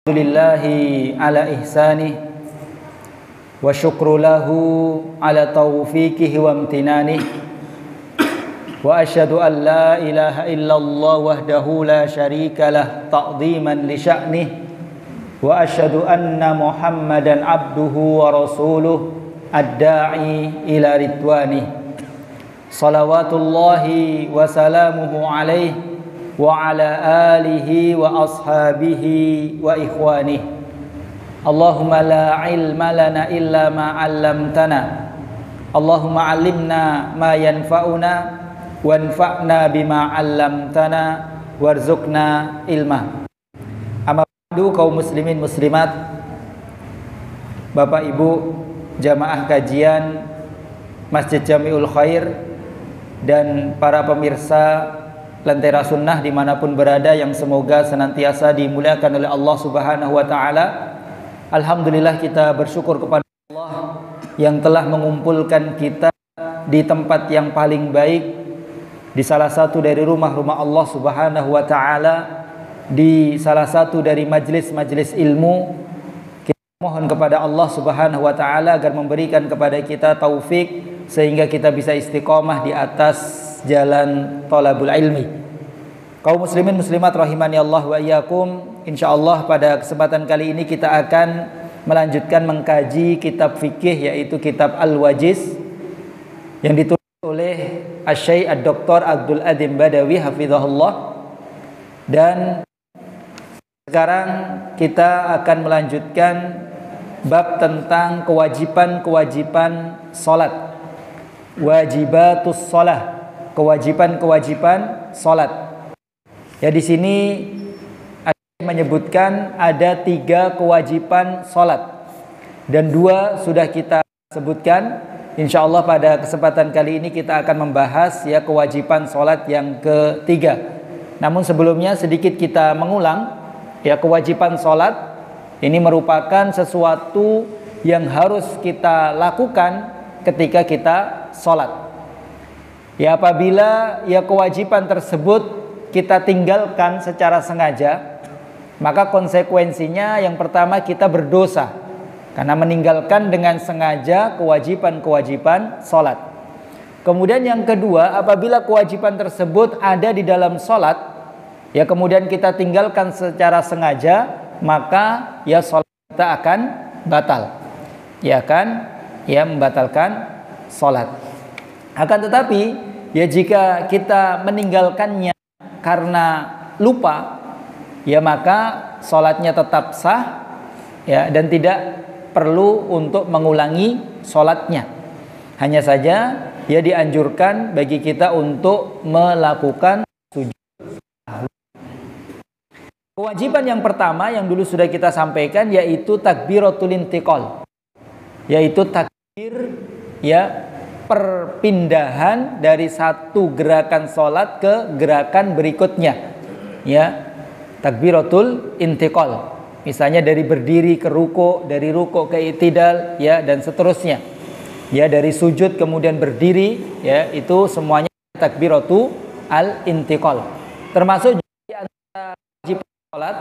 Alhamdulillahi ala ihsanih wa syukru lahu ala taufiqihi wa amtinanih wa asyhadu an la ilaha illallah wahdahu la syarika lah ta'dhiman li sya'nih wa asyhadu anna Muhammadan abduhu wa rasuluh ad-da'i ila ridwanih salawatullahi wa salamuhu alaihi wa ala alihi wa ashabihi wa ikhwanih. Allahumma la ilma lana illa ma 'allamtana. Allahumma 'allimna ma yanfa'una wanfa'na bima 'allamtana warzuqna ilma. Amma ba'du, kaum muslimin muslimat, Bapak Ibu jamaah kajian Masjid Jamiul Khair dan para pemirsa Lentera Sunnah dimanapun berada yang semoga senantiasa dimuliakan oleh Allah Subhanahu wa ta'ala. Alhamdulillah, kita bersyukur kepada Allah yang telah mengumpulkan kita di tempat yang paling baik, di salah satu dari rumah-rumah Allah Subhanahu wa ta'ala, di salah satu dari majlis-majlis ilmu. Kita mohon kepada Allah Subhanahu wa ta'ala agar memberikan kepada kita taufik sehingga kita bisa istiqomah di atas jalan thalabul ilmi. Kaum muslimin muslimat rahimani Allah wa iyyakum, insyaallah pada kesempatan kali ini kita akan melanjutkan mengkaji kitab fikih, yaitu kitab Al-Wajiz yang ditulis oleh Asy-Syaikh Ad-Doktor Abdul Adim Badawi hafizahullah. Dan sekarang kita akan melanjutkan bab tentang kewajiban-kewajiban salat, wajibatus shalah, kewajiban-kewajiban salat. Ya, di sini menyebutkan ada 3 kewajiban salat dan 2 sudah kita sebutkan. Insyaallah pada kesempatan kali ini kita akan membahas ya kewajiban salat yang ketiga. Namun sebelumnya sedikit kita mengulang ya, kewajiban salat ini merupakan sesuatu yang harus kita lakukan ketika kita salat. Ya, apabila ya kewajiban tersebut kita tinggalkan secara sengaja, maka konsekuensinya yang pertama kita berdosa karena meninggalkan dengan sengaja kewajiban-kewajiban salat. Kemudian yang kedua, apabila kewajiban tersebut ada di dalam salat, ya kemudian kita tinggalkan secara sengaja, maka ya salat kita akan batal. Ya kan? Ya, membatalkan salat. Akan tetapi ya jika kita meninggalkannya karena lupa, ya maka sholatnya tetap sah ya, dan tidak perlu untuk mengulangi sholatnya. Hanya saja ya dianjurkan bagi kita untuk melakukan sujud. Kewajiban yang pertama yang dulu sudah kita sampaikan yaitu takbiratul intiqal, yaitu takbir ya perpindahan dari satu gerakan sholat ke gerakan berikutnya, ya takbiratul intiqal. Misalnya dari berdiri ke ruku, dari ruku ke i'tidal, ya dan seterusnya. Ya, dari sujud kemudian berdiri, ya itu semuanya takbiratul al-intiqal. Termasuk di antara wajib sholat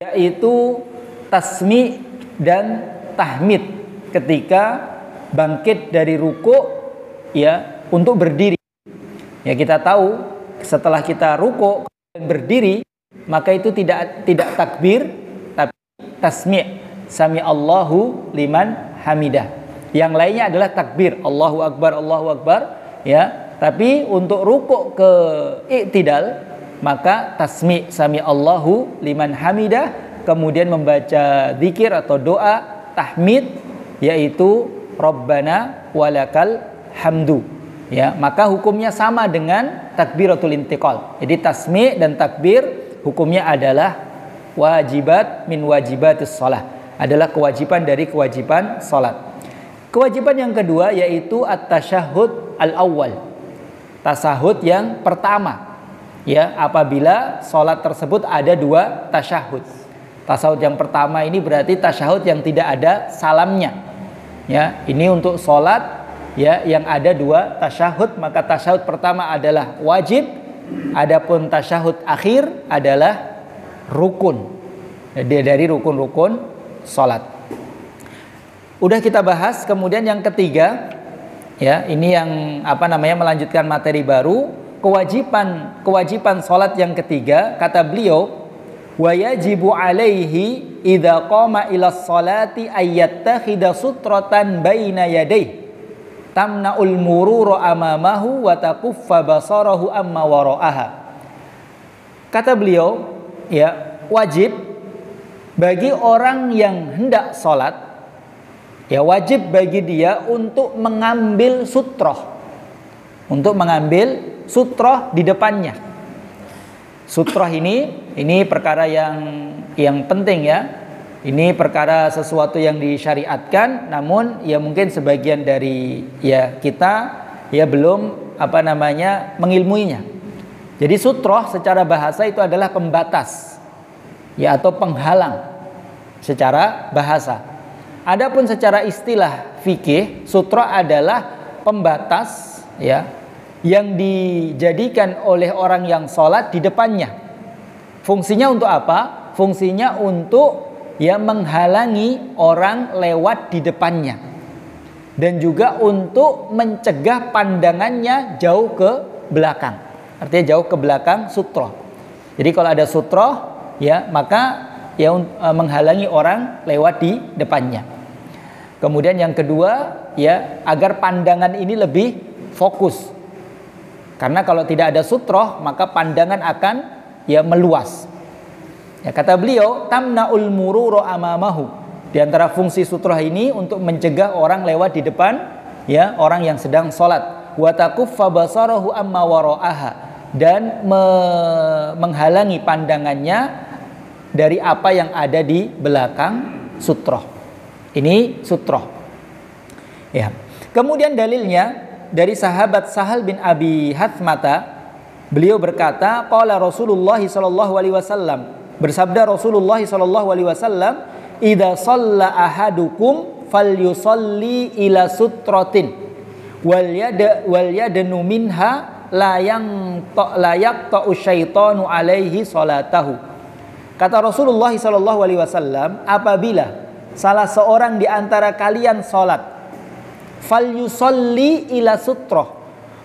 yaitu tasmi' dan tahmid ketika bangkit dari ruku ya untuk berdiri. Ya, kita tahu setelah kita ruku dan berdiri, maka itu tidak takbir tapi tasmi', sami Allahu liman hamidah. Yang lainnya adalah takbir Allahu akbar ya. Tapi untuk ruku ke i'tidal maka tasmi', sami Allahu liman hamidah, kemudian membaca zikir atau doa tahmid yaitu Rabbana walakal hamdu. Ya, maka hukumnya sama dengan takbiratul intiqal. Jadi tasmi' dan takbir hukumnya adalah wajibat min wajibatus shalah, adalah kewajiban dari kewajiban salat. Kewajiban yang kedua yaitu at-tasyahhud al-awwal, tasahud yang pertama. Ya, apabila salat tersebut ada 2 tasyahud. Tasyahud yang pertama ini berarti tasyahud yang tidak ada salamnya. Ya, ini untuk salat ya yang ada 2 tasyahud, maka tasyahud pertama adalah wajib, adapun tasyahud akhir adalah rukun. dari rukun-rukun salat. Udah kita bahas. Kemudian yang ketiga, ya, ini yang melanjutkan materi baru, kewajiban salat yang ketiga. Kata beliau, wa yajibu alaihi idza qama ila sholati ayyattakhidha sutratan baina yadayhi tamna'ul murura amamahu wa takuffa basarahu amma wara'aha. Kata beliau, ya, wajib bagi orang yang hendak salat, ya, wajib bagi dia untuk mengambil sutroh, di depannya. Sutroh ini perkara yang penting, ya. Ini perkara sesuatu yang disyariatkan, namun ya mungkin sebagian dari kita belum mengilmuinya. Jadi sutroh secara bahasa itu adalah pembatas, ya, atau penghalang secara bahasa. Adapun secara istilah fikih, sutroh adalah pembatas, ya, yang dijadikan oleh orang yang sholat di depannya. Fungsinya untuk apa? Fungsinya untuk menghalangi orang lewat di depannya, dan juga untuk mencegah pandangannya jauh ke belakang. Artinya jauh ke belakang sutroh. Jadi kalau ada sutroh, ya, maka menghalangi orang lewat di depannya. Kemudian yang kedua, ya, agar pandangan ini lebih fokus. Karena kalau tidak ada sutroh, maka pandangan akan meluas. Ya, kata beliau, tamna'ul murura amamahu. Di antara fungsi sutroh ini untuk mencegah orang lewat di depan, ya, orang yang sedang sholat. Wa takuffa basarahu amma wara'aha, dan menghalangi pandangannya dari apa yang ada di belakang sutroh. Ini sutroh. Ya. Kemudian dalilnya dari sahabat Sahal bin Abi Hathmata, beliau berkata, qala Rasulullah sallallahu alaihi wasallam, bersabda Rasulullah sallallahu alaihi wasallam, idza shalla ahadukum falyusalli ila sutratin wal yadnu minha la yaqta'u syaitanu alaihi salatahu. Kata Rasulullah sallallahu alaihi wasallam, apabila salah seorang di antara kalian salat, falyusalli ila sutroh,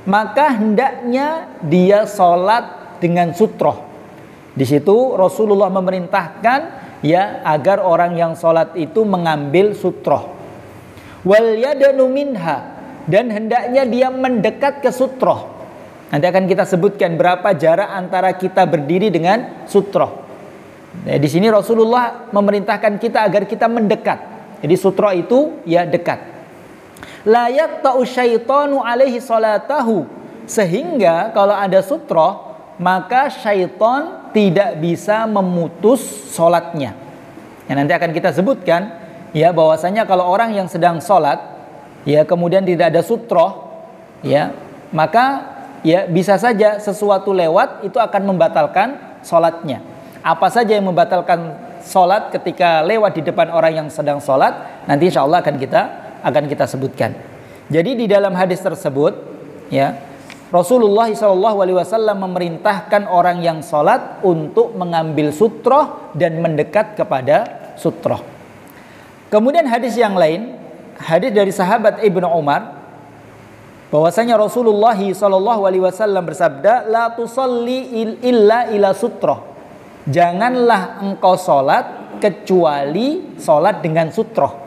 maka hendaknya dia salat dengan sutroh. Di situ Rasulullah memerintahkan, ya, agar orang yang salat itu mengambil sutroh. Wal yadnu minha, dan hendaknya dia mendekat ke sutroh. Nanti akan kita sebutkan berapa jarak antara kita berdiri dengan sutroh. Nah, di sini Rasulullah memerintahkan kita agar kita mendekat. Jadi sutroh itu dekat. La yaqta'u syaitanu alaihi salatahu, sehingga kalau ada sutroh, maka syaitan tidak bisa memutus sholatnya. Ya, nanti akan kita sebutkan, ya, bahwasanya kalau orang yang sedang sholat, ya, kemudian tidak ada sutroh, ya, maka bisa saja sesuatu lewat itu akan membatalkan sholatnya. Apa saja yang membatalkan sholat ketika lewat di depan orang yang sedang sholat, nanti insya Allah akan kita sebutkan. Jadi di dalam hadis tersebut, ya, Rasulullah SAW memerintahkan orang yang sholat untuk mengambil sutroh dan mendekat kepada sutroh. Kemudian hadis yang lain, hadis dari sahabat Ibnu Umar, bahwasanya Rasulullah SAW bersabda, la tusalli illa ila sutroh, janganlah engkau sholat kecuali sholat dengan sutroh.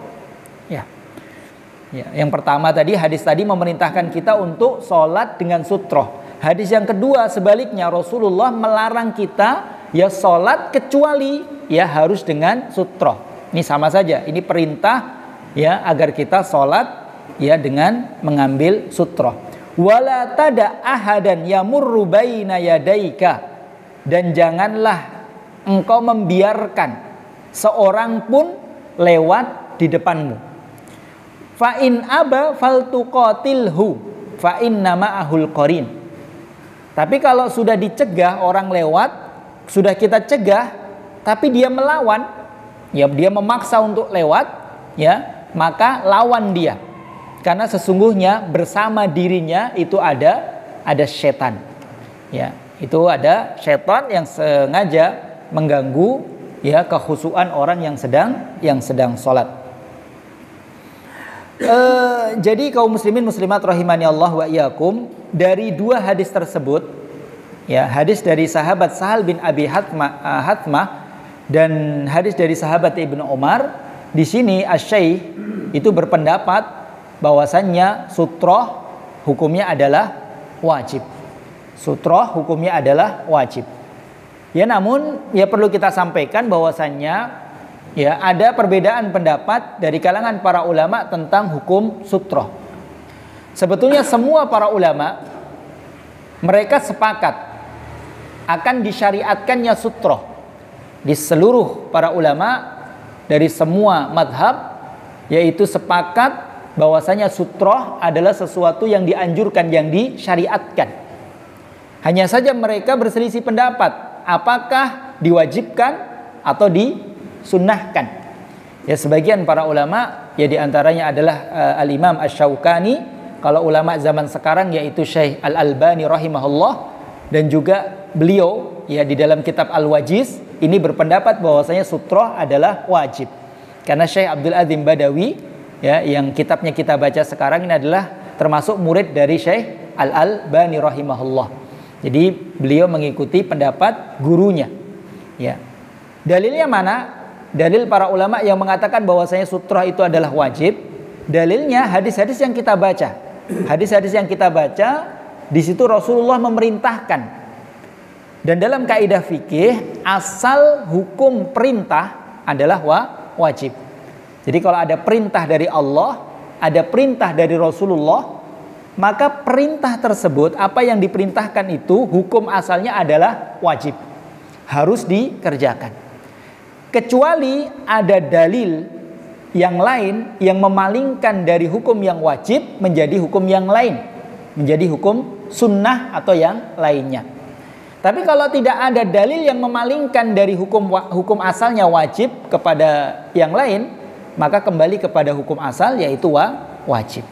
Ya, yang pertama tadi, hadis tadi memerintahkan kita untuk sholat dengan sutroh. Hadis yang kedua sebaliknya, Rasulullah melarang kita sholat kecuali harus dengan sutroh. Ini sama saja, ini perintah agar kita sholat dengan mengambil sutroh. Wala tada ahadan yamurru baina yadaika, dan janganlah engkau membiarkan seorang pun lewat di depanmu. Fa in aba faltuqatilhu fa inna ma'ahul qarin. Tapi kalau sudah dicegah orang lewat, sudah kita cegah tapi dia melawan, dia memaksa untuk lewat, maka lawan dia. Karena sesungguhnya bersama dirinya itu ada setan. Itu ada setan yang sengaja mengganggu ya kekhusyuan orang yang sedang sholat. Jadi kaum muslimin muslimat rahimani Allah wa iyyakum, dari dua hadis tersebut, ya, hadis dari sahabat Sahal bin Abi Hatmah dan hadis dari sahabat Ibnu Umar, di sini Asy-Syaikh itu berpendapat bahwasannya sutroh hukumnya adalah wajib. Sutroh hukumnya adalah wajib. Ya, namun ya perlu kita sampaikan bahwasannya ya ada perbedaan pendapat dari kalangan para ulama tentang hukum sutroh. Sebetulnya semua para ulama mereka sepakat akan disyariatkannya sutroh. Di seluruh para ulama dari semua madhab yaitu sepakat bahwasanya sutroh adalah sesuatu yang dianjurkan, yang disyariatkan. Hanya saja mereka berselisih pendapat apakah diwajibkan atau disunnahkan. Ya, sebagian para ulama ya diantaranya adalah Al-Imam Asy-Syaukani, kalau ulama zaman sekarang yaitu Syekh Al-Albani rahimahullah, dan juga beliau ya di dalam kitab Al-Wajiz ini berpendapat bahwasanya sutroh adalah wajib. Karena Syekh Abdul Adzim Badawi ya yang kitabnya kita baca sekarang ini adalah termasuk murid dari Syekh Al-Albani rahimahullah. Jadi beliau mengikuti pendapat gurunya. Ya. Dalilnya mana? Dalil para ulama yang mengatakan bahwasanya sutroh itu adalah wajib. Dalilnya hadis-hadis yang kita baca. Hadis-hadis yang kita baca di situ Rasulullah memerintahkan. Dan dalam kaidah fikih, asal hukum perintah adalah wajib. Jadi kalau ada perintah dari Allah, ada perintah dari Rasulullah, maka perintah tersebut, apa yang diperintahkan itu, hukum asalnya adalah wajib, harus dikerjakan. Kecuali ada dalil yang lain yang memalingkan dari hukum yang wajib menjadi hukum yang lain, menjadi hukum sunnah atau yang lainnya. Tapi kalau tidak ada dalil yang memalingkan dari hukum asalnya wajib kepada yang lain, maka kembali kepada hukum asal yaitu wajib.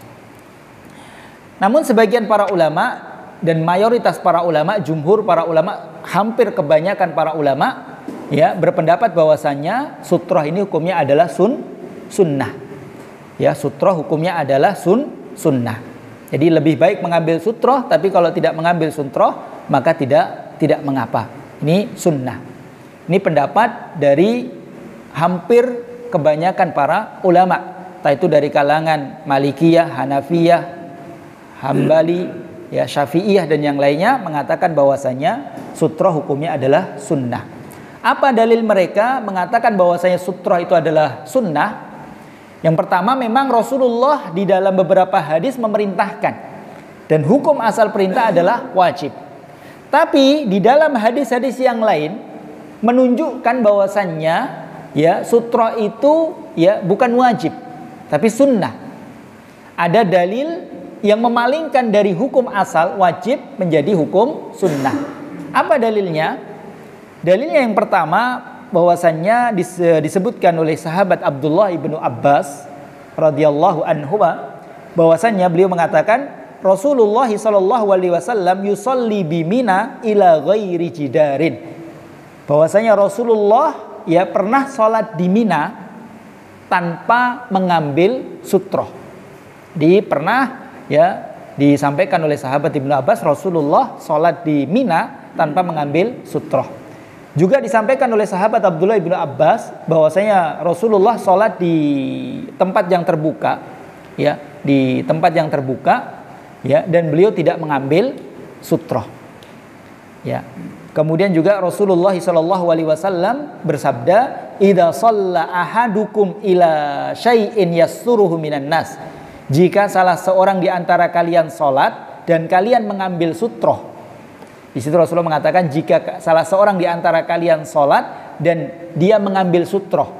Namun sebagian para ulama dan mayoritas para ulama, jumhur para ulama, hampir kebanyakan para ulama ya berpendapat bahwasannya sutroh ini hukumnya adalah sunnah. Ya, sutroh hukumnya adalah sunnah. Jadi lebih baik mengambil sutroh, tapi kalau tidak mengambil sutroh maka tidak mengapa. Ini sunnah. Ini pendapat dari hampir kebanyakan para ulama, entah itu dari kalangan Malikiyah, Hanafiyah, Hambali, ya Syafi'iyah dan yang lainnya mengatakan bahwasanya sutroh hukumnya adalah sunnah. Apa dalil mereka mengatakan bahwasanya sutroh itu adalah sunnah? Yang pertama, memang Rasulullah di dalam beberapa hadis memerintahkan, dan hukum asal perintah adalah wajib. Tapi di dalam hadis-hadis yang lain menunjukkan bahwasannya ya sutroh itu ya bukan wajib tapi sunnah. Ada dalil yang memalingkan dari hukum asal wajib menjadi hukum sunnah. Apa dalilnya? Dalilnya yang pertama bahwasannya disebutkan oleh sahabat Abdullah ibnu Abbas radhiyallahu anhu bahwasannya beliau mengatakan Rasulullah sallallahu alaihi wasallam yusalli bi Mina ila ghairi jidarin. Bahwasanya Rasulullah ya pernah salat di Mina tanpa mengambil sutroh. Pernah ya disampaikan oleh sahabat Ibnu Abbas, Rasulullah salat di Mina tanpa mengambil sutroh. Juga disampaikan oleh sahabat Abdullah ibnu Abbas bahwasanya Rasulullah salat di tempat yang terbuka, ya, di tempat yang terbuka. Ya, dan beliau tidak mengambil sutroh. Ya. Kemudian juga Rasulullah SAW bersabda, "Idza shalla ahadukum ila syai'in yassuruhu minan nas." Jika salah seorang di antara kalian salat dan kalian mengambil sutroh. Di situ Rasulullah mengatakan jika salah seorang di antara kalian salat dan dia mengambil sutroh.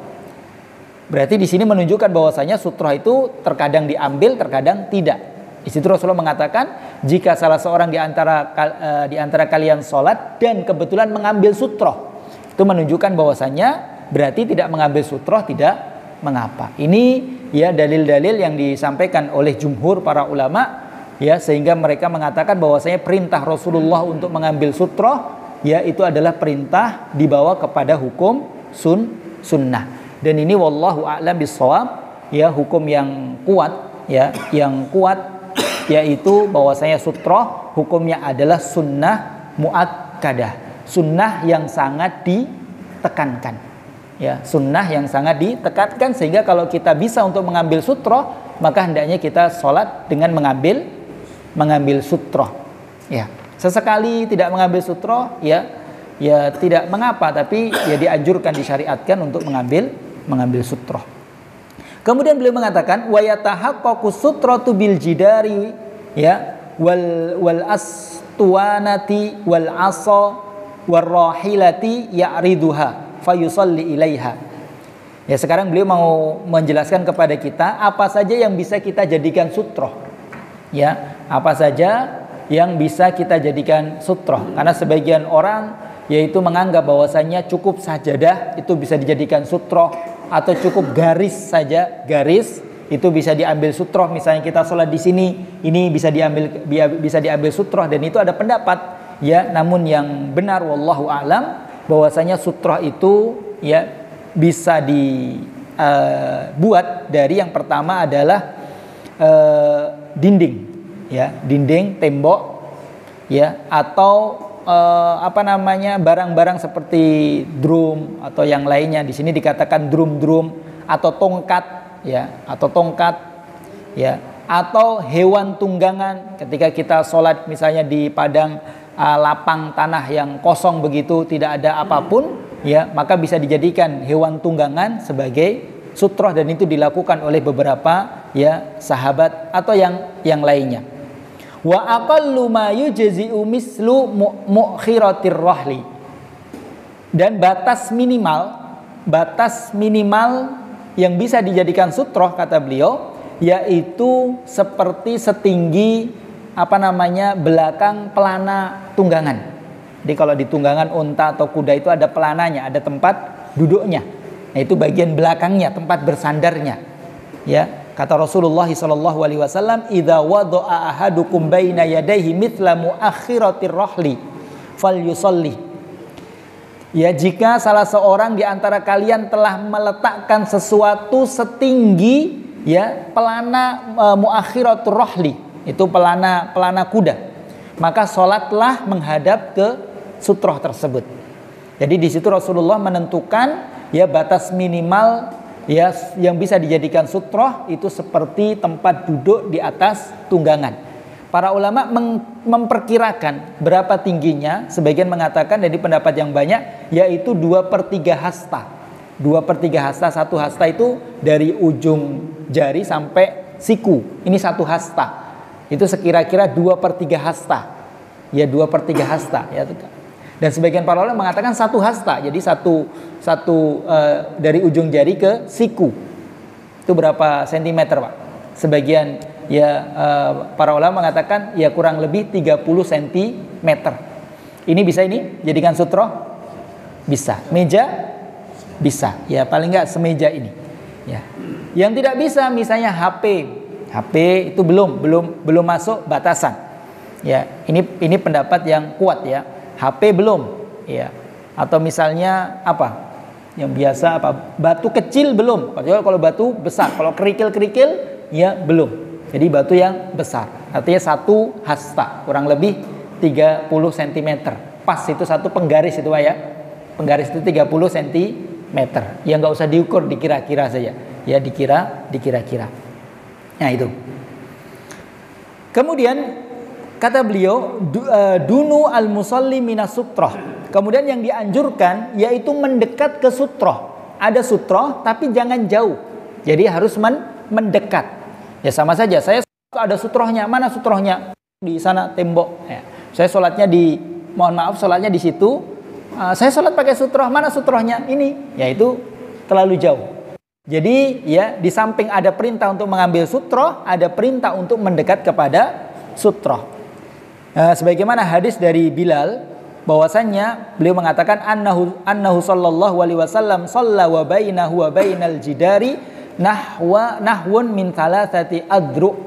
Berarti di sini menunjukkan bahwasanya sutroh itu terkadang diambil, terkadang tidak. Di situ Rasulullah mengatakan jika salah seorang di antara kalian sholat dan kebetulan mengambil sutroh, itu menunjukkan bahwasannya berarti tidak mengambil sutroh tidak mengapa. Ini ya dalil-dalil yang disampaikan oleh jumhur para ulama ya, sehingga mereka mengatakan bahwasanya perintah Rasulullah untuk mengambil sutroh ya itu adalah perintah dibawa kepada hukum sunnah. Dan ini wallahu a'lam bishawab, ya, hukum yang kuat, ya, yaitu bahwasanya sutroh hukumnya adalah sunnah muakkadah, sunnah yang sangat ditekankan, ya, sunnah yang sangat ditekankan, sehingga kalau kita bisa untuk mengambil sutroh, maka hendaknya kita sholat dengan mengambil sutroh, ya. Sesekali tidak mengambil sutroh, ya tidak mengapa, tapi ya dianjurkan, disyariatkan untuk mengambil sutroh. Kemudian beliau mengatakan wa yatahaqqaqu sutratu bil jidari, ya, wal astuwanati wal asa war rahilati ya'riduha fayusalli ilaiha. Ya, sekarang beliau mau menjelaskan kepada kita apa saja yang bisa kita jadikan sutroh, ya, apa saja yang bisa kita jadikan sutroh. Karena sebagian orang yaitu menganggap bahwasanya cukup sajadah itu bisa dijadikan sutroh, atau cukup garis saja, garis itu bisa diambil sutroh. Misalnya kita sholat di sini, ini bisa diambil sutroh, dan itu ada pendapat, ya, namun yang benar wallahu a'lam bahwasanya sutroh itu, ya, bisa dibuat dari yang pertama adalah dinding, ya, dinding, tembok, ya, atau barang-barang seperti drum atau yang lainnya. Di sini dikatakan drum atau tongkat, ya, atau hewan tunggangan. Ketika kita sholat misalnya di padang lapang tanah yang kosong begitu, tidak ada apapun, ya, maka bisa dijadikan hewan tunggangan sebagai sutroh, dan itu dilakukan oleh beberapa, ya, sahabat atau yang lainnya. Wa aqallu ma yujzi'u mislu mu'khiratir rahli, dan batas minimal yang bisa dijadikan sutroh kata beliau yaitu seperti setinggi belakang pelana tunggangan. Jadi kalau di tunggangan unta atau kuda itu ada pelananya, ada tempat duduknya. Nah, itu bagian belakangnya, tempat bersandarnya, ya. Kata Rasulullah SAW, "Idza wada'a ahadukum baina yadayhi mithla muakhiratir rahli falyusalli." Ya, jika salah seorang di antara kalian telah meletakkan sesuatu setinggi, ya, pelana muakhiratur rahli, itu pelana kuda, maka sholatlah menghadap ke sutroh tersebut. Jadi di situ Rasulullah menentukan, ya, batas minimal, ya, yang bisa dijadikan sutroh itu seperti tempat duduk di atas tunggangan. Para ulama memperkirakan berapa tingginya. Sebagian mengatakan, dari pendapat yang banyak, yaitu 2/3 hasta. 2/3 hasta, satu hasta itu dari ujung jari sampai siku. Ini satu hasta. Itu sekira-kira 2/3 hasta. Ya, 2/3 hasta, ya. Dan sebagian para ulama mengatakan satu hasta, jadi satu dari ujung jari ke siku. Itu berapa sentimeter, Pak? Sebagian, ya, para ulama mengatakan, ya, kurang lebih 30 sentimeter. Ini bisa jadikan sutroh? Bisa. Meja? Bisa. Ya, paling enggak semeja ini. Ya. Yang tidak bisa misalnya HP itu belum masuk batasan. Ya, ini pendapat yang kuat, ya. HP belum, ya. Atau misalnya yang biasa batu kecil belum. Kalau batu besar, kalau kerikil, ya, belum. Jadi batu yang besar, artinya satu hasta, kurang lebih 30 cm. Pas itu satu penggaris itu, Pak, ya. Penggaris itu 30 cm. Ya, nggak usah diukur, dikira-kira saja. Ya, dikira-kira. Nah, itu. Kemudian kata beliau, dunu al-musalli minas sutroh. Kemudian yang dianjurkan yaitu mendekat ke sutroh. Ada sutroh tapi jangan jauh. Jadi harus mendekat. Ya, sama saja. Saya ada sutrohnya. Mana sutrohnya? Di sana tembok. Ya. Saya sholatnya sholatnya di situ. Saya sholat pakai sutroh. Mana sutrohnya? Ini. Ya, itu terlalu jauh. Jadi, ya, di samping ada perintah untuk mengambil sutroh, ada perintah untuk mendekat kepada sutroh. Sebagaimana hadis dari Bilal, bahwasannya beliau mengatakan annahu sallallahu alaihi wasallam shalla wa bainahu wa bainal jidari nahwun min thalathati adru.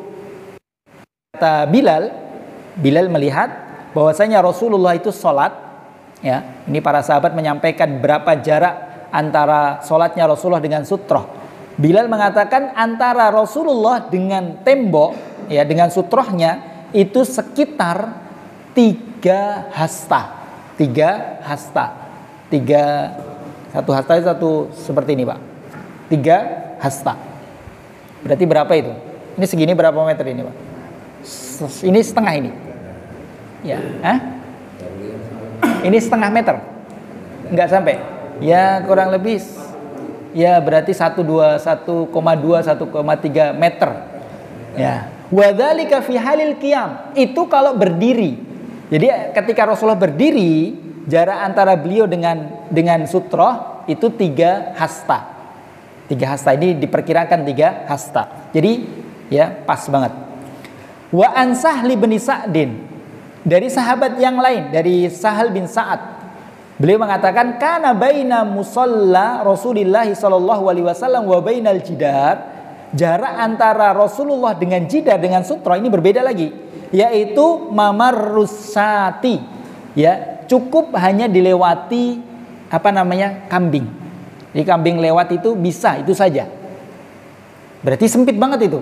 Kata Bilal melihat bahwasanya Rasulullah itu sholat, ya. Ini para sahabat menyampaikan berapa jarak antara sholatnya Rasulullah dengan sutroh. Bilal mengatakan antara Rasulullah dengan tembok, ya, dengan sutrohnya itu sekitar 3 hasta. 3 hasta. 1 hasta itu satu seperti ini, Pak. 3 hasta. Berarti berapa itu? Ini segini berapa meter ini, Pak? Ini setengah ini. Ya, ini setengah meter. Enggak sampai. Ya, kurang lebih ya berarti 1,3 meter. Ya. Wadzalika fi halil qiyam. Itu kalau berdiri. Jadi ketika Rasulullah berdiri, jarak antara beliau dengan sutroh itu 3 hasta. 3 hasta ini diperkirakan 3 hasta. Jadi ya pas banget. Wa an Sahli bin Sa'din, dari sahabat yang lain, dari Sahal bin Sa'ad, beliau mengatakan kana baina musalla Rasulillah sallallahu alaihi wasallam wa bainal jidar, jarak antara Rasulullah dengan jidar dengan sutra ini berbeda lagi, yaitu mamarrusati, ya, cukup hanya dilewati kambing. Jadi kambing lewat itu bisa, itu saja. Berarti sempit banget itu.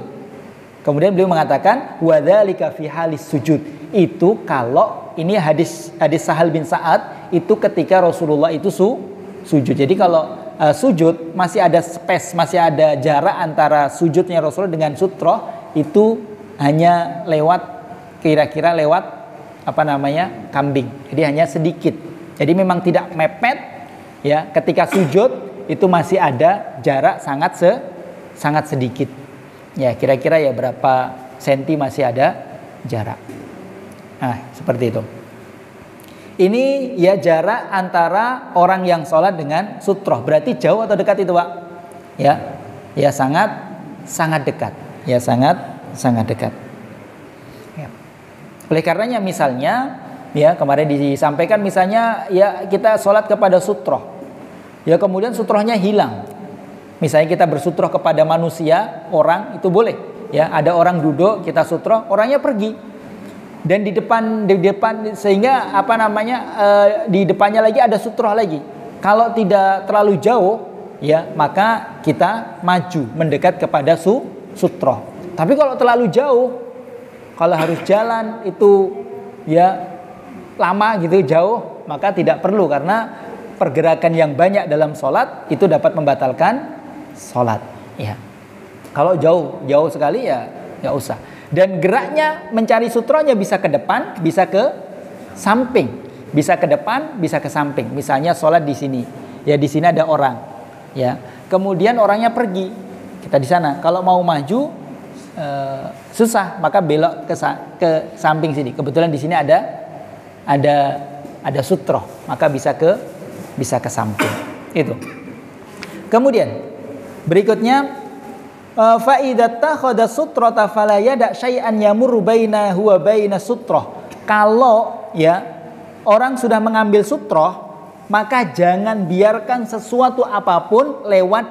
Kemudian beliau mengatakan wadzalika fi halis sujud. Itu kalau ini hadis Sahal bin Sa'ad itu ketika Rasulullah itu sujud. Jadi kalau sujud masih ada space, masih ada jarak antara sujudnya Rasulullah dengan sutroh, itu hanya lewat kira-kira lewat kambing. Jadi hanya sedikit. Jadi memang tidak mepet, ya. Ketika sujud itu masih ada jarak sangat sedikit. Ya, kira-kira ya berapa senti masih ada jarak. Nah, seperti itu. Ini ya jarak antara orang yang sholat dengan sutroh. Berarti jauh atau dekat itu, Pak? Ya, ya sangat dekat. Ya sangat dekat. Ya. Oleh karenanya misalnya, ya kemarin disampaikan misalnya ya kita sholat kepada sutroh, ya kemudian sutrohnya hilang. Misalnya kita bersutroh kepada manusia, orang, itu boleh. Ya, ada orang duduk, kita sutroh, orangnya pergi. Dan di depan sehingga di depannya lagi ada sutroh lagi. Kalau tidak terlalu jauh, ya maka kita maju mendekat kepada sutroh. Tapi kalau terlalu jauh, kalau harus jalan itu ya lama gitu, jauh, maka tidak perlu, karena pergerakan yang banyak dalam sholat itu dapat membatalkan sholat, ya. Kalau jauh sekali ya nggak usah. Dan geraknya mencari sutronya bisa ke depan, bisa ke samping, bisa ke depan, bisa ke samping. Misalnya sholat di sini, ya di sini ada orang, ya. Kemudian orangnya pergi, kita di sana. Kalau mau maju susah, maka belok ke samping sini. Kebetulan di sini ada sutroh, maka bisa ke samping. Itu. Kemudian berikutnya fa idza takhadha sutrata fala yada syai'an yamurru bainahu wa baina sutroh. Kalau ya orang sudah mengambil sutroh, maka jangan biarkan sesuatu apapun lewat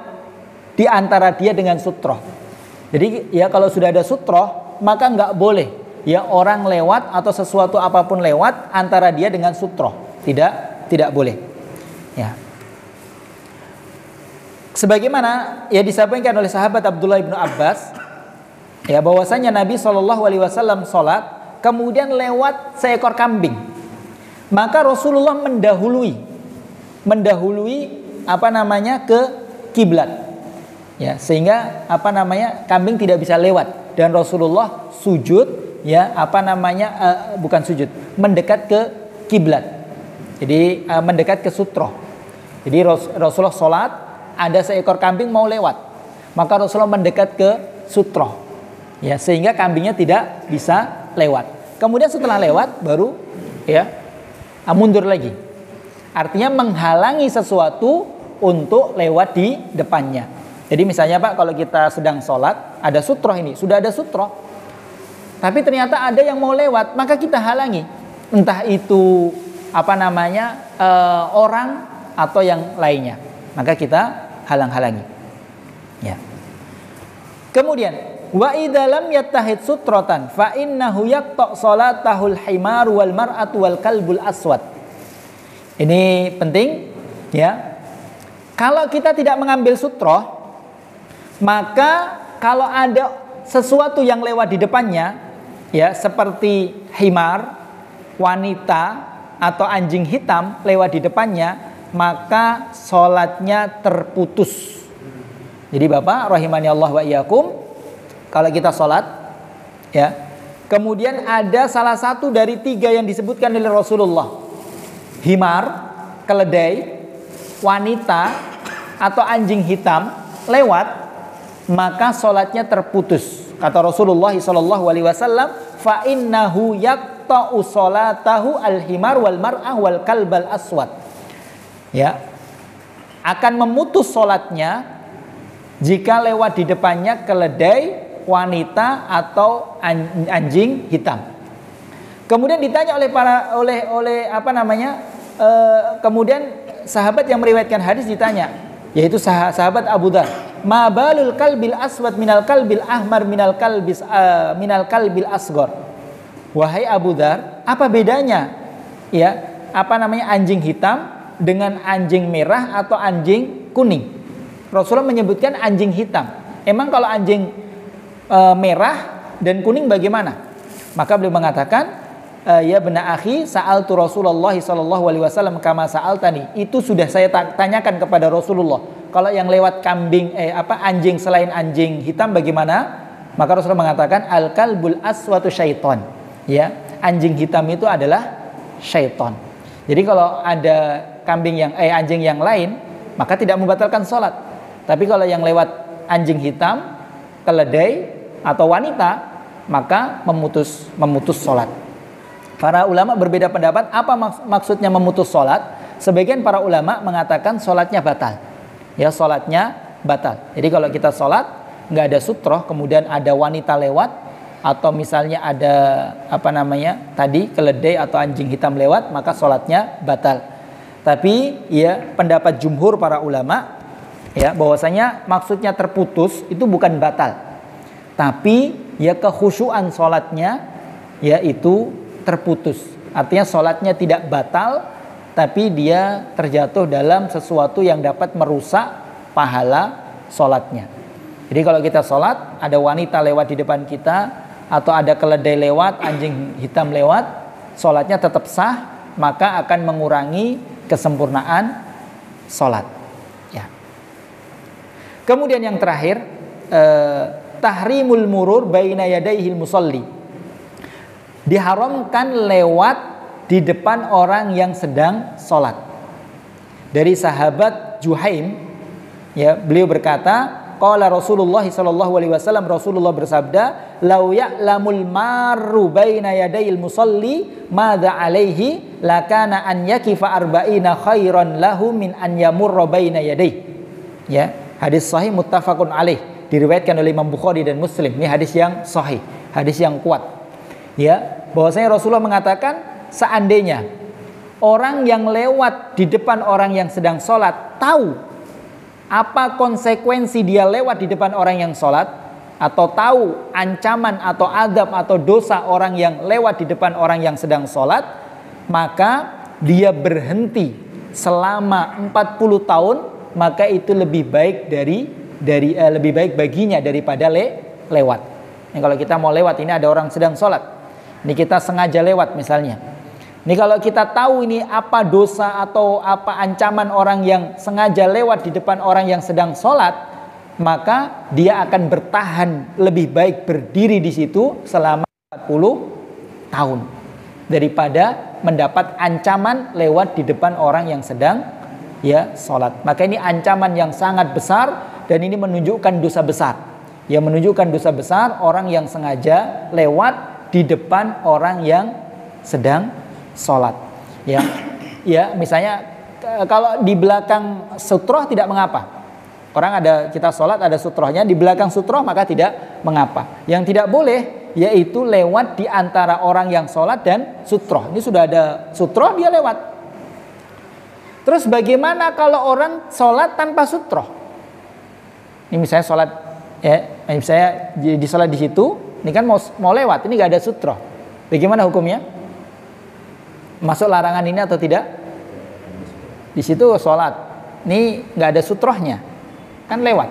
di antara dia dengan sutroh. Jadi ya kalau sudah ada sutroh, maka nggak boleh ya orang lewat atau sesuatu apapun lewat antara dia dengan sutroh. Tidak boleh. Ya. Sebagaimana ya disampaikan oleh sahabat Abdullah bin Abbas, ya bahwasanya Nabi SAW sholat, kemudian lewat seekor kambing, maka Rasulullah mendahului ke kiblat, ya sehingga kambing tidak bisa lewat, dan Rasulullah sujud, ya bukan sujud, mendekat ke kiblat, jadi mendekat ke sutroh. Jadi Rasulullah sholat, ada seekor kambing mau lewat, maka Rasulullah mendekat ke sutroh, ya sehingga kambingnya tidak bisa lewat. Kemudian setelah lewat baru ya mundur lagi, artinya menghalangi sesuatu untuk lewat di depannya. Jadi misalnya Pak, kalau kita sedang sholat, ada sutroh, ini sudah ada sutroh, tapi ternyata ada yang mau lewat, maka kita halangi, entah itu orang atau yang lainnya, maka kita halang-halangi. Ya. Kemudian wa idza lam yattahid sutratan fa innahu yaqta salatahul himar wal mar'atu wal kalbul aswad. Ini penting, ya. Kalau kita tidak mengambil sutroh, maka kalau ada sesuatu yang lewat di depannya, ya seperti himar, wanita atau anjing hitam lewat di depannya, maka sholatnya terputus. Jadi Bapak rahimani Allah wa iyyakum, kalau kita sholat, ya, kemudian ada salah satu dari 3 yang disebutkan oleh Rasulullah, himar, keledai, wanita atau anjing hitam lewat, maka sholatnya terputus. Kata Rasulullah SAW, fa innahu yaqta'u sholatahu al-himar wal mar'ah wal kalbal aswad. Ya, akan memutus sholatnya jika lewat di depannya keledai, wanita atau anjing hitam. Kemudian ditanya kemudian sahabat yang meriwayatkan hadis ditanya, yaitu sahabat Abu Dzar, ma balul kalbil aswad minal kalbil ahmar minal kalbil asghar. Wahai Abu Dzar, apa bedanya anjing hitam dengan anjing merah atau anjing kuning? Rasulullah menyebutkan anjing hitam. Emang kalau anjing merah dan kuning bagaimana? Maka beliau mengatakan, ya bena akhi, sa'altu Rasulullah sallallahu alaihi wasallam kama sa'altani. Itu sudah saya tanyakan kepada Rasulullah. Kalau yang lewat anjing selain anjing hitam bagaimana? Maka Rasulullah mengatakan al kalbul aswatu syaiton. Ya, anjing hitam itu adalah syaiton. Jadi kalau ada anjing yang lain, maka tidak membatalkan sholat. Tapi kalau yang lewat anjing hitam, keledai atau wanita, maka memutus sholat. Para ulama berbeda pendapat apa maksudnya memutus sholat. Sebagian para ulama mengatakan sholatnya batal. Ya, sholatnya batal. Jadi kalau kita sholat nggak ada sutroh, kemudian ada wanita lewat, atau misalnya ada keledai atau anjing hitam lewat, maka sholatnya batal. Tapi ya pendapat jumhur para ulama, ya, bahwasanya maksudnya terputus itu bukan batal, tapi ya kekhusyuan sholatnya ya itu terputus. Artinya sholatnya tidak batal, tapi dia terjatuh dalam sesuatu yang dapat merusak pahala sholatnya. Jadi kalau kita sholat, ada wanita lewat di depan kita, atau ada keledai lewat, anjing hitam lewat, sholatnya tetap sah, maka akan mengurangi kesempurnaan sholat. Ya. Kemudian yang terakhir, tahrimul murur baina yadaihil musalli. Diharamkan lewat di depan orang yang sedang sholat. Dari sahabat Juhaim, ya, beliau berkata, qala Rasulullah sallallahu alaihi wasallam, Rasulullah bersabda, lau ya'lamul marru baina yadayil musalli madza alaihi lakana an yakifa arba'ina khairan lahu min an yamurra baina yadayhi. Ya, hadis sahih muttafaqun alaih, diriwayatkan oleh Imam Bukhari dan Muslim. Ini hadis yang sahih, hadis yang kuat. Ya, bahwasanya Rasulullah mengatakan seandainya orang yang lewat di depan orang yang sedang sholat tahu apa konsekuensi dia lewat di depan orang yang sholat, atau tahu ancaman atau azab atau dosa orang yang lewat di depan orang yang sedang sholat, maka dia berhenti selama 40 tahun, maka itu lebih baik lebih baik baginya daripada lewat. Ini kalau kita mau lewat, ini ada orang sedang sholat, ini kita sengaja lewat misalnya. Ini kalau kita tahu ini apa dosa atau apa ancaman orang yang sengaja lewat di depan orang yang sedang sholat, maka dia akan bertahan lebih baik berdiri di situ selama 40 tahun daripada mendapat ancaman lewat di depan orang yang sedang sholat. Maka ini ancaman yang sangat besar, dan ini menunjukkan dosa besar. Ya, menunjukkan dosa besar orang yang sengaja lewat di depan orang yang sedang sholat. Ya, misalnya kalau di belakang sutroh tidak mengapa. Orang kita sholat ada sutrohnya, di belakang sutroh maka tidak mengapa. Yang tidak boleh yaitu lewat di antara orang yang sholat dan sutroh. Ini sudah ada sutroh, dia lewat. Terus bagaimana kalau orang sholat tanpa sutroh? Ini misalnya sholat, misalnya di sholat di situ, ini kan mau lewat, ini nggak ada sutroh. Bagaimana hukumnya? Masuk larangan ini atau tidak? Di situ sholat, ini nggak ada sutrohnya, kan lewat.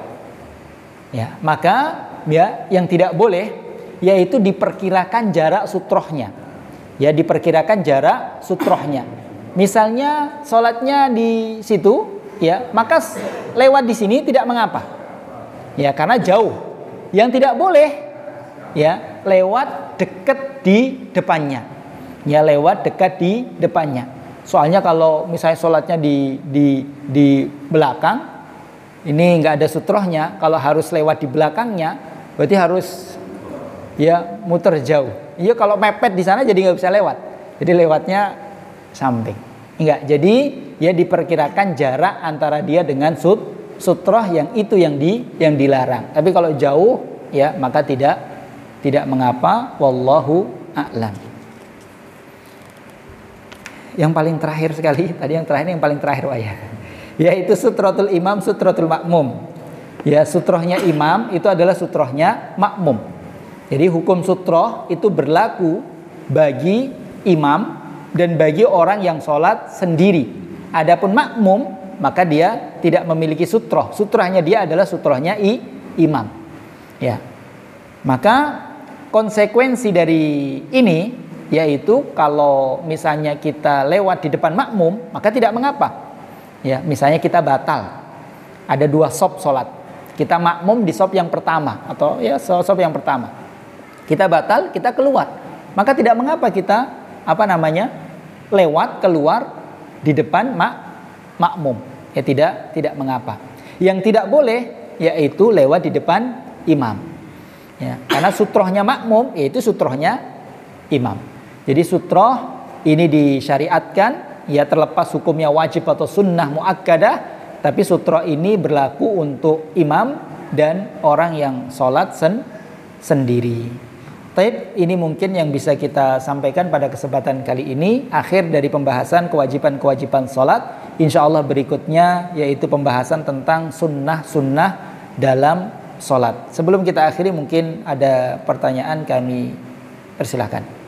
Ya, maka ya yang tidak boleh yaitu diperkirakan jarak sutrohnya. Ya, diperkirakan jarak sutrohnya. Misalnya sholatnya di situ, ya, maka lewat di sini tidak mengapa. Ya, karena jauh. Yang tidak boleh, ya, lewat dekat di depannya. Ya, lewat dekat di depannya. Soalnya kalau misalnya sholatnya di belakang, ini nggak ada sutrohnya. Kalau harus lewat di belakangnya, berarti harus ya muter jauh. Iya, kalau mepet di sana jadi nggak bisa lewat. Jadi lewatnya samping. Enggak. Jadi ya diperkirakan jarak antara dia dengan sutroh yang itu yang dilarang. Tapi kalau jauh ya maka tidak mengapa. Wallahu a'lam. Yang paling terakhir sekali, tadi yang terakhir yang paling terakhir Pak ya. Yaitu sutrotul imam, sutrotul makmum. Ya, sutrohnya imam itu adalah sutrohnya makmum. Jadi hukum sutroh itu berlaku bagi imam dan bagi orang yang sholat sendiri. Adapun makmum, maka dia tidak memiliki sutroh. Sutrohnya dia adalah sutrohnya imam. Ya, maka konsekuensi dari ini yaitu kalau misalnya kita lewat di depan makmum, maka tidak mengapa. Ya, misalnya kita batal, ada 2 sop sholat, kita makmum di sop yang pertama atau ya sop yang pertama, kita batal, kita keluar, maka tidak mengapa kita lewat keluar di depan makmum, ya tidak mengapa. Yang tidak boleh yaitu lewat di depan imam, ya, karena sutrohnya makmum yaitu sutrohnya imam. Jadi sutroh ini disyariatkan. Ya, terlepas hukumnya wajib atau sunnah muakkadah, tapi sutroh ini berlaku untuk imam dan orang yang sholat sendiri. Taib, ini mungkin yang bisa kita sampaikan pada kesempatan kali ini. Akhir dari pembahasan kewajiban-kewajiban sholat. Insya Allah berikutnya yaitu pembahasan tentang sunnah-sunnah dalam sholat. Sebelum kita akhiri mungkin ada pertanyaan, kami persilahkan.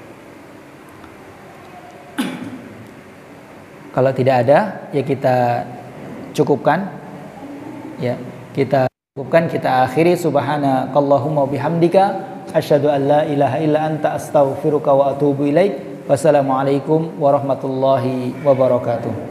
Kalau tidak ada, ya kita cukupkan. Ya, kita cukupkan, kita akhiri. Subhanakallahumma bihamdika asyhadu an la ilaha illa anta astaghfiruka wa atubu ilaik. Wassalamualaikum warahmatullahi wabarakatuh.